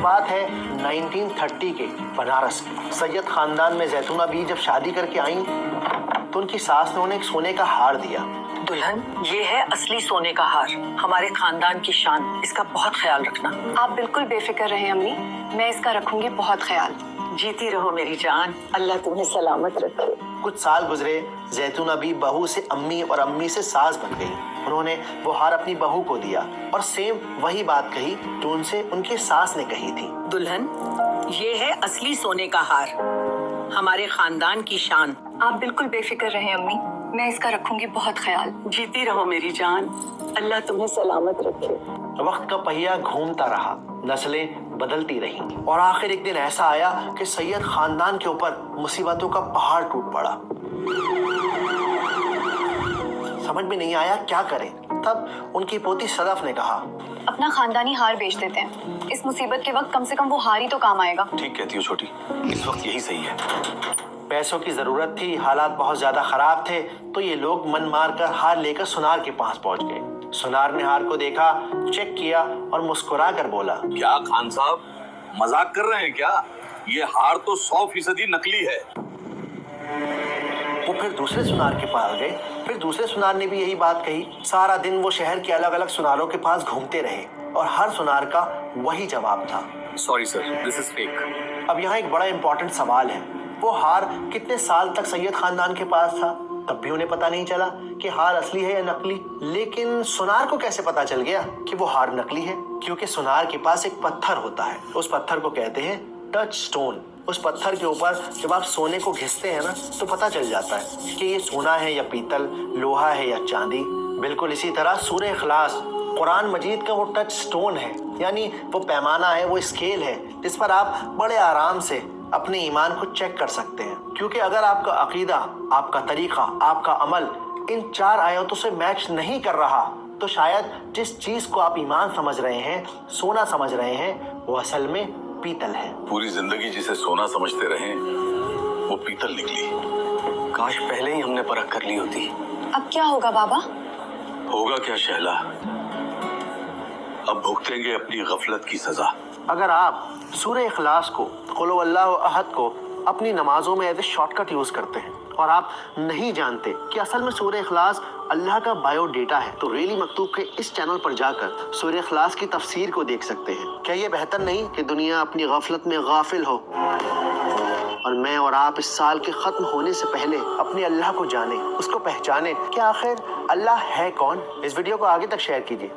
بات ہے 1930 کے بنارس کی۔ سید خاندان میں زیتونہ بی جب شادی کر کے آئیں تو ان کی ساس نے انہیں ایک سونے کا ہار دیا۔ دلہن، یہ ہے اصلی سونے کا ہار، ہمارے خاندان کی شان، اس کا بہت خیال رکھنا۔ آپ بالکل بے فکر رہیں امی، میں اس کا رکھوں گی بہت خیال۔ جیتی رہو میری جان، اللہ تمہیں سلامت رکھے۔ کچھ سال گزرے، زیتونہ بی بہو سے امی اور امی سے ساس بن گئی۔ انہوں نے وہ ہار اپنی بہو کو دیا اور سیم وہی بات کہی جو ان سے ان کی ساس نے کہی تھی۔ دلہن، یہ ہے اصلی سونے کا ہار، ہمارے خاندان کی شان۔ آپ بالکل بے فکر رہیں امی، میں اس کا رکھوں گی بہت خیال۔ جیتی رہو میری جان، اللہ تمہیں سلامت رکھے۔ وقت کا پہیہ گھومتا رہا، نسلیں بدلتی رہیں اور آخر ایک دن ایسا آیا کہ سید خاندان کے اوپر مصیبتوں کا پہاڑ ٹوٹ پڑا۔ سمجھ میں نہیں آیا کیا کریں۔ تب ان کی پوتی صدف نے کہا، اپنا خاندانی ہار بیچ دیتے ہیں، اس مصیبت کے وقت کم سے کم وہ ہار ہی تو کام آئے گا۔ ٹھیک کہتی ہو چھوٹی، اس وقت یہی صحیح ہے۔ پیسوں کی ضرورت تھی، حالات بہت زیادہ خراب تھے، تو یہ لوگ من مار کر ہار لے کر سونار کے پاس پہنچ گئے۔ سونار نے ہار کو دیکھا، چیک کیا اور مسکرا کر بولا، کیا خان صاحب مذاق کر رہے ہیں کیا؟ یہ ہار تو 100% نکلی ہے۔ وہ پھر دوسرے سونار کے پاس گئے، پھر دوسرے سونار نے بھی یہی بات کہی۔ سارا دن وہ شہر کے الگ الگ سوناروں کے پاس گھومتے رہے اور ہر سونار کا وہی جواب تھا، سوری سر، دس از فیک۔ اب یہاں ایک بڑا امپورٹنٹ سوال ہے، وہ ہار کتنے سال تک سید خاندان کے پاس تھا؟ تب بھی انہیں پتا نہیں چلا کہ ہار اصلی ہے یا نقلی۔ لیکن سونار کو کیسے پتا چل گیا کہ وہ ہار نقلی ہے؟ کیونکہ سونار کے پاس ایک پتھر ہوتا ہے، اس پتھر کو کہتے ہیں ٹچ سٹون۔ اس پتھر کے اوپر جب آپ سونے کو گھستے ہیں نا تو پتا چل جاتا ہے کہ یہ سونا ہے یا پیتل، لوہا ہے یا چاندی۔ بالکل اسی طرح سورہ اخلاص قرآن مجید کا وہ ٹچ سٹون ہے، یعنی وہ پیمانہ ہے، وہ اسکیل ہے جس پر آپ بڑے آرام سے اپنے ایمان کو چیک کر سکتے ہیں۔ کیونکہ اگر آپ کا عقیدہ، آپ کا طریقہ، آپ کا عمل ان 4 آیتوں سے میچ نہیں کر رہا تو شاید جس چیز کو آپ ایمان سمجھ رہے ہیں، سونا سمجھ رہے ہیں، وہ اصل میں پیتل ہے۔ پوری زندگی جسے سونا سمجھتے رہے وہ پیتل نکلی۔ کاش پہلے ہی ہم نے پرکھ کر لی ہوتی۔ اب کیا ہوگا بابا؟ ہوگا کیا شہلا، اب بھگتیں گے اپنی غفلت کی سزا۔ اگر آپ سورہ اخلاص کو، قل هو اللہ احد کو اپنی نمازوں میں as a shortcut use کرتے ہیں اور آپ نہیں جانتے کہ اصل میں سورہ اخلاص اللہ کا بایو ڈیٹا ہے، تو ریلی مکتوب کے اس چینل پر جا کر سورہ اخلاص کی تفسیر کو دیکھ سکتے ہیں۔ کیا یہ بہتر نہیں کہ دنیا اپنی غفلت میں غافل ہو اور میں اور آپ اس سال کے ختم ہونے سے پہلے اپنے اللہ کو جانیں، اس کو پہچانیں کہ آخر اللہ ہے کون؟ اس ویڈیو کو آگے تک شیئر کیجیے۔